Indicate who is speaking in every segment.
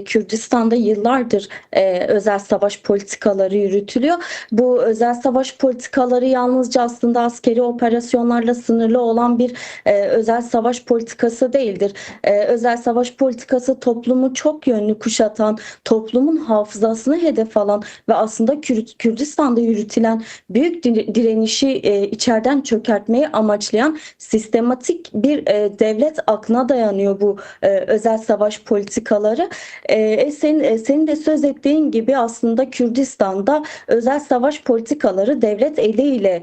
Speaker 1: Kürdistan'da yıllardır özel savaş politikaları yürütülüyor. Bu özel savaş politikaları yalnızca aslında askeri operasyonlarla sınırlı olan bir özel savaş politikası değildir. Özel savaş politikası toplumu çok yönlü kuşatan, toplumun hafızasını hedef alan ve aslında Kürdistan'da yürütülen büyük direnişi içeriden çökertmeyi amaçlayan sistematik bir devlet aklına dayanıyor bu özel savaş politikaları. Senin de söz ettiğin gibi aslında Kürdistan'da özel savaş politikaları devlet eliyle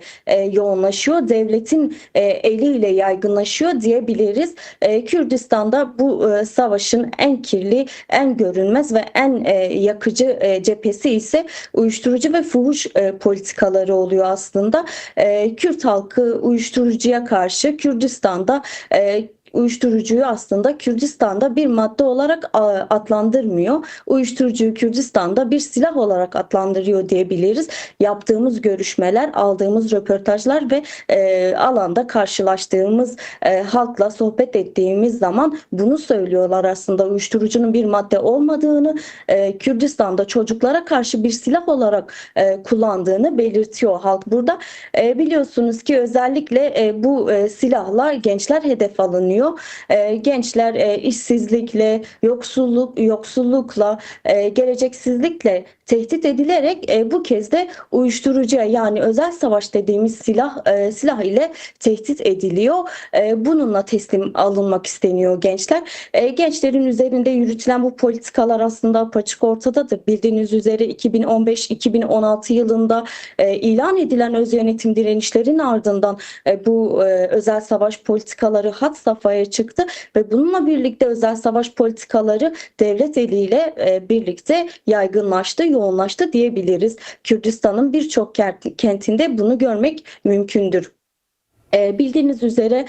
Speaker 1: yoğunlaşıyor, devletin eliyle yaygınlaşıyor diyebiliriz. Kürdistan'da bu savaşın en kirli, en görünmez ve en yakıcı cephesi ise uyuşturucu ve fuhuş politikaları oluyor aslında. Kürt halkı uyuşturucuya karşı Kürdistan'da uyuşturucuyu aslında Kürdistan'da bir madde olarak adlandırmıyor. Uyuşturucuyu Kürdistan'da bir silah olarak adlandırıyor diyebiliriz. Yaptığımız görüşmeler, aldığımız röportajlar ve alanda karşılaştığımız halkla sohbet ettiğimiz zaman bunu söylüyorlar aslında. Uyuşturucunun bir madde olmadığını, Kürdistan'da çocuklara karşı bir silah olarak kullandığını belirtiyor halk burada. Biliyorsunuz ki özellikle bu silahla gençler hedef alınıyor. Gençler işsizlikle, yoksullukla, geleceksizlikle tehdit edilerek bu kez de uyuşturucuya yani özel savaş dediğimiz silah ile tehdit ediliyor. Bununla teslim alınmak isteniyor gençler. Gençlerin üzerinde yürütülen bu politikalar aslında apaçık ortadadır. Bildiğiniz üzere 2015-2016 yılında ilan edilen öz yönetim direnişlerin ardından bu özel savaş politikaları had safhaya çıktı ve bununla birlikte özel savaş politikaları devlet eliyle birlikte yaygınlaştı, yoğunlaştı diyebiliriz. Kürdistan'ın birçok kentinde bunu görmek mümkündür. Bildiğiniz üzere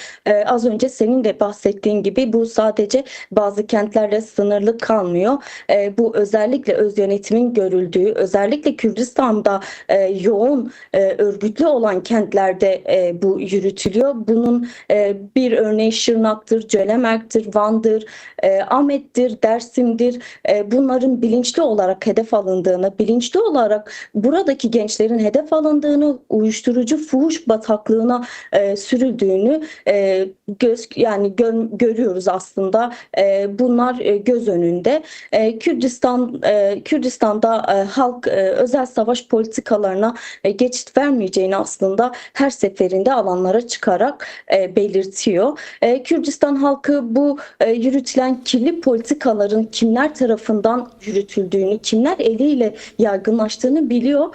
Speaker 1: az önce senin de bahsettiğin gibi bu sadece bazı kentlerle sınırlı kalmıyor. Bu özellikle öz yönetimin görüldüğü, özellikle Kürdistan'da yoğun örgütlü olan kentlerde bu yürütülüyor. Bunun bir örneği Şırnak'tır, Cölemerk'tir, Van'dır, Ahmet'tir, Dersim'dir. Bunların bilinçli olarak hedef alındığını, bilinçli olarak buradaki gençlerin hedef alındığını, uyuşturucu fuhuş bataklığına sürüldüğünü görüyoruz aslında. Bunlar göz önünde. Kürdistan'da halk özel savaş politikalarına geçit vermeyeceğini aslında her seferinde alanlara çıkarak belirtiyor. Kürdistan halkı bu yürütülen kirli politikaların kimler tarafından yürütüldüğünü, kimler eliyle yaygınlaştığını biliyor.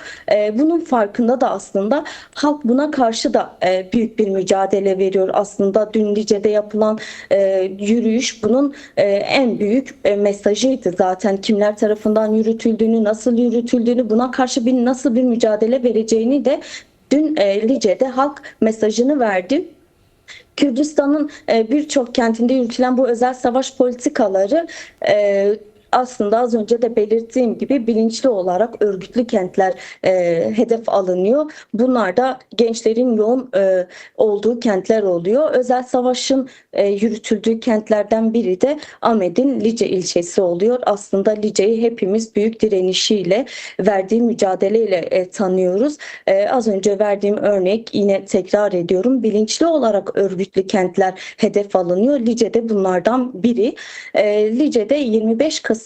Speaker 1: Bunun farkında da aslında halk buna karşı da büyük bir mücadele veriyor. Aslında dün Lice'de yapılan yürüyüş bunun en büyük mesajıydı zaten. Kimler tarafından yürütüldüğünü, nasıl yürütüldüğünü, buna karşı nasıl bir mücadele vereceğini de dün Lice'de halk mesajını verdi. Kürdistan'ın birçok kentinde yürütülen bu özel savaş politikaları aslında az önce de belirttiğim gibi bilinçli olarak örgütlü kentler hedef alınıyor. Bunlar da gençlerin yoğun olduğu kentler oluyor. Özel savaşın yürütüldüğü kentlerden biri de Ahmet'in Lice ilçesi oluyor. Aslında Lice'yi hepimiz büyük direnişiyle, verdiği mücadeleyle tanıyoruz. Az önce verdiğim örnek yine tekrar ediyorum. Bilinçli olarak örgütlü kentler hedef alınıyor. Lice'de bunlardan biri. Lice'de 25 Kasım'da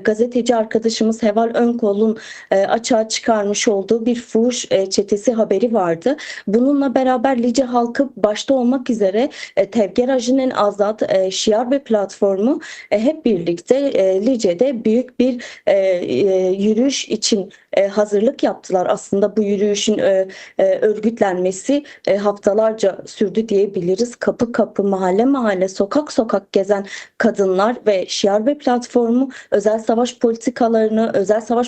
Speaker 1: gazeteci arkadaşımız Heval Önkol'un açığa çıkarmış olduğu bir fuhuş çetesi haberi vardı. Bununla beraber Lice halkı başta olmak üzere Tevger Ajin'in Azad, Şiar ve platformu hep birlikte Lice'de büyük bir yürüyüş için hazırlık yaptılar. Aslında bu yürüyüşün örgütlenmesi haftalarca sürdü diyebiliriz. Kapı kapı, mahalle mahalle, sokak sokak gezen kadınlar ve Şiar ve platformu özel savaş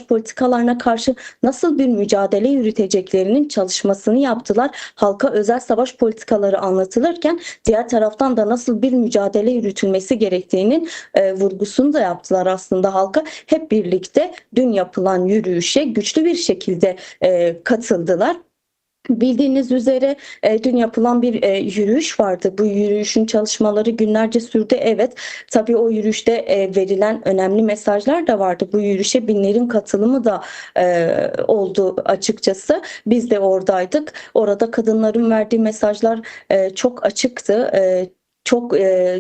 Speaker 1: politikalarına karşı nasıl bir mücadele yürüteceklerinin çalışmasını yaptılar. Halka özel savaş politikaları anlatılırken diğer taraftan da nasıl bir mücadele yürütülmesi gerektiğinin vurgusunu da yaptılar aslında halka. Hep birlikte dün yapılan yürüyüşe güçlü bir şekilde katıldılar. Bildiğiniz üzere dün yapılan bir yürüyüş vardı. Bu yürüyüşün çalışmaları günlerce sürdü. Evet, tabii o yürüyüşte verilen önemli mesajlar da vardı. Bu yürüyüşe binlerin katılımı da oldu açıkçası. Biz de oradaydık. Orada kadınların verdiği mesajlar çok açıktı. Çok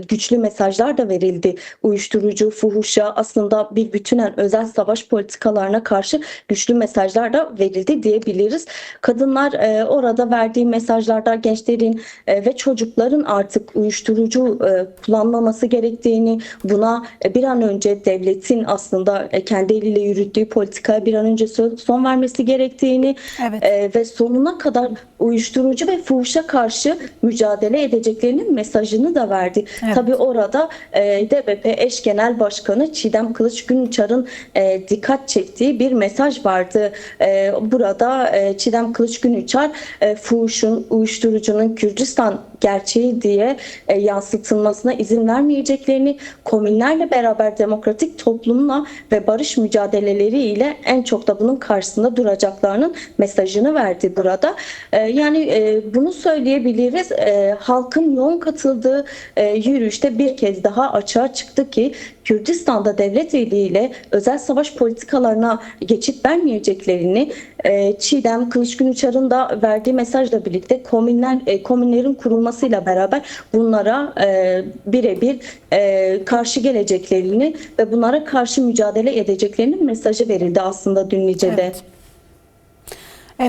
Speaker 1: güçlü mesajlar da verildi. Uyuşturucu, fuhuşa, aslında bir bütünen özel savaş politikalarına karşı güçlü mesajlar da verildi diyebiliriz. Kadınlar orada verdiği mesajlarda gençlerin ve çocukların artık uyuşturucu kullanmaması gerektiğini, buna bir an önce devletin aslında kendi eliyle yürüttüğü politikaya bir an önce son vermesi gerektiğini
Speaker 2: Evet,
Speaker 1: ve sonuna kadar uyuşturucu ve fuhuşa karşı mücadele edeceklerinin mesajını da verdi. Tabii
Speaker 2: evet.
Speaker 1: orada DBP eş genel başkanı Çiğdem Kılıç Günüçar'ın dikkat çektiği bir mesaj vardı. Burada Çiğdem Kılıç Günüçar fuhuşun, uyuşturucunun Kürdistan gerçeği diye yansıtılmasına izin vermeyeceklerini, komünlerle beraber demokratik toplumla ve barış mücadeleleriyle en çok da bunun karşısında duracaklarının mesajını verdi burada. Yani bunu söyleyebiliriz. Halkın yoğun katıldığı yürüyüşte bir kez daha açığa çıktı ki Kürdistan'da devlet eliyle özel savaş politikalarına geçit vermeyeceklerini, Çiğdem Kılıç Günüçar'ın da verdiği mesajla birlikte komünlerin kurulmasıyla beraber bunlara birebir karşı geleceklerini ve bunlara karşı mücadele edeceklerinin mesajı verildi aslında dün Nice'de.
Speaker 2: Evet.